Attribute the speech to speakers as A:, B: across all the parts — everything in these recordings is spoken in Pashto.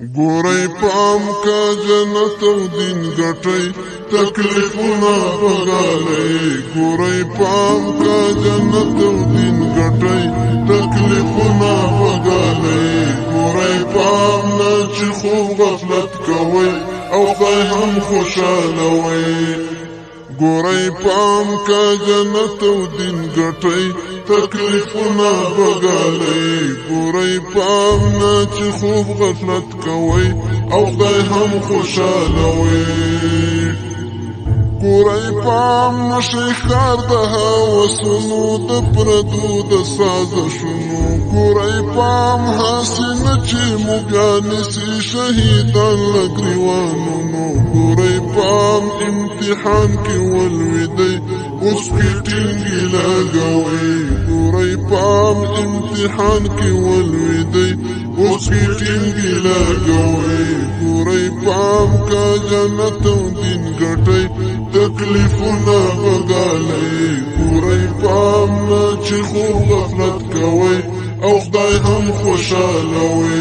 A: ګورئ پام کا جنت او دین ګټئ تکلیفونه بغالئ ګورئ پام کا جنت او دین ګټئ تکلیفونه بغالئ ګورئ پام نه چې خوب غفلت کوئ او خدای هم خوشالوئ ګورئ پام کا جنت او دین ګټئ تکلیفونه بغالئ ګورئ پام نه چې خوب غفلت کوئ او خدای هم خوشالوئ ګورئ پام نشئ ښکار د هوسونو د پردو د سازشونو ګورئ پام هسې نه چې موږیان نیسي شهیدان له ګریوانونو ګورئ پام امتحان کې ولوېدئ اوس کې ټینګې لګوئ ګورئ پام امتحان کې ولوېدئ اوس کې ټینګې لګوئ ګورئ پام که جنت او دین ګټئ تکلیفونه بغالئ ګورئ پام نه چې خوب غفلت کوئ او خدای هم خوشالوئ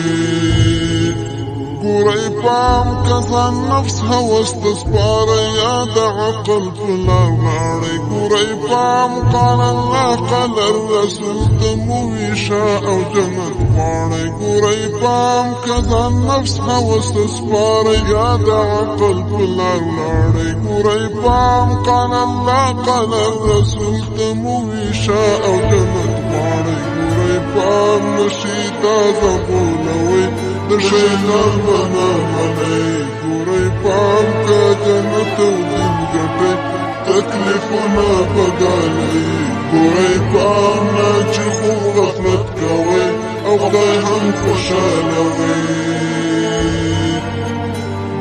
A: ګورئ پام که ځان نفس هوس ته سپارئ یا د عقل په لار لاړئ ګورئ پام قال الله قال الرسول ته مو ویشه او جنت غواړئ ګورئ پام که ځان نفس هوس ته سپارئ یا د عقل په لار لاړئ ګورئ پام قال الله قال الرسول ته مو ویشه او جنت غواړئ ګورئ پام نشي دا ځغولوئ د شیطان په نامنئ ګورئ پام که جنت او دین ګټئ تکلیفونه بغالئ ګورئ پام نه چې خوب غفلت کوئ او خدای هم خوشالوئ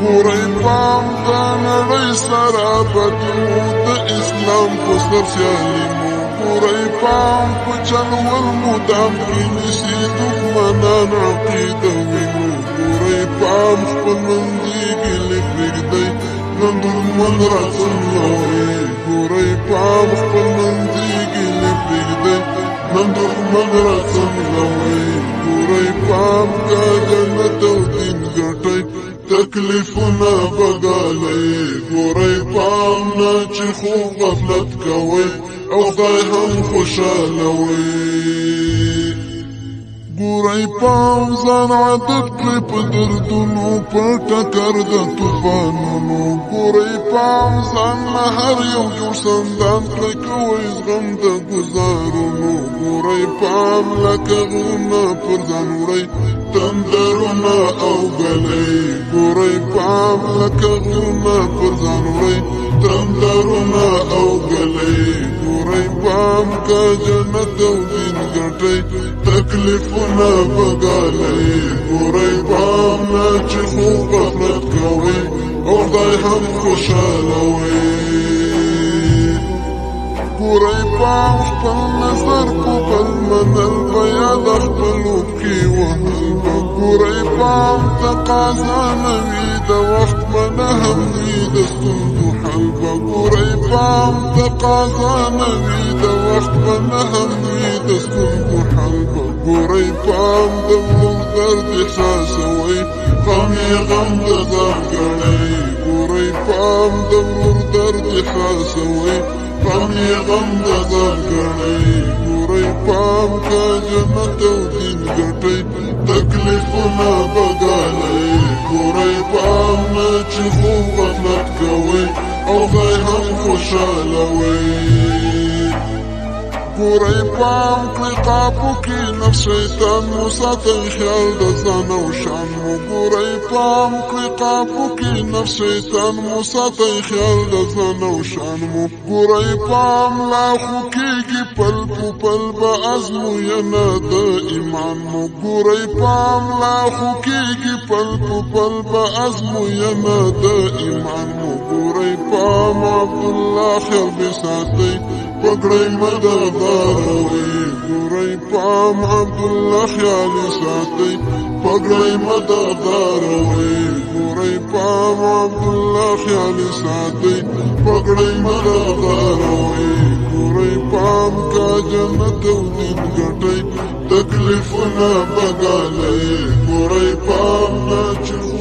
A: ګورئ پام د نړۍ سره بدلو د اسلام په سر سیالي مو ګورئ پام په چلول مدام کې نیسي دښمنان عقیده وینو ګورئ پام خپل منځي ګیلې پرېږدئ نن دښمن راڅملوئ ګورئ پام خپل منځي ګیلې پرېږدئ نن دښمن راڅملوئ ګورئ پام که جنت او دین ګټئ تکلیفونه بغالئ ګورئ پام نه چې خوب غفلت کوئ او خدای هم خوشالوئ ګورئ پام ځان عادت کړئ په دردونو په ټکر د طوفانونو ګورئ پام ځان له هر یو جوړ سندان کړئ کوئ زغم د ګزارونو ګورئ پام لکه غرونه پر ځان وړئ تندرونه او ګلئ ګورئ پام لکه غرونه پر ځان وړئ تندرونه او ګلئ ګورئ پام که جنت او دین ګټئ تکلیفونه بغالئ ګورئ پام نه چې خوب غفلت کوئ او خدای هم خوشالوئ ګورئ پام خپل نظر په بل منل به یا د خپلو پښې وهل به ګورئ پام تقاضا نه وي د وخت منه هم وي د ستونزو حل به ګورئ پام تقاضا نه وي د وخت منه هم وي د ستونزو حل به ګورئ پام د ورور درد احساسوئ غم یې غم د ځان ګڼئ ګورئ پام د ورور درد احساسوئ غم یې غم د ځان ګڼئ ګورئ پام که جنت او دین ګټئ تکلیفونه بغالئ ګورئ پام نه چې خوب غفلت کوئ او خدای هم خوشالوئ ګورئ پام کړئ قابو کې نفس شیطان مو ساتئ خیال د ځان او شان مو ګورئ پام کړئ قابو کې نفس شیطان مو ساتئ خیال د ځان او شان مو ګورئ پام لا خو کېږي پل په پل به ازموینه د ایمان مو ګورئ پام لا خو کېږي پل په پل به ازموینه د ایمان مو ګورئ پام عبدالله خیال بې ساتئ پګړئ مدداروئ ګورئ پام عبدالله خیال ساتئ پګړئ مدداروئ ګورئ پام عبدالله خیال ساتئ پګړئ مدداروئ ګورئ پام که جنت او دین ګټئ تکلیفونه بغالئ ګورئ پام نه چې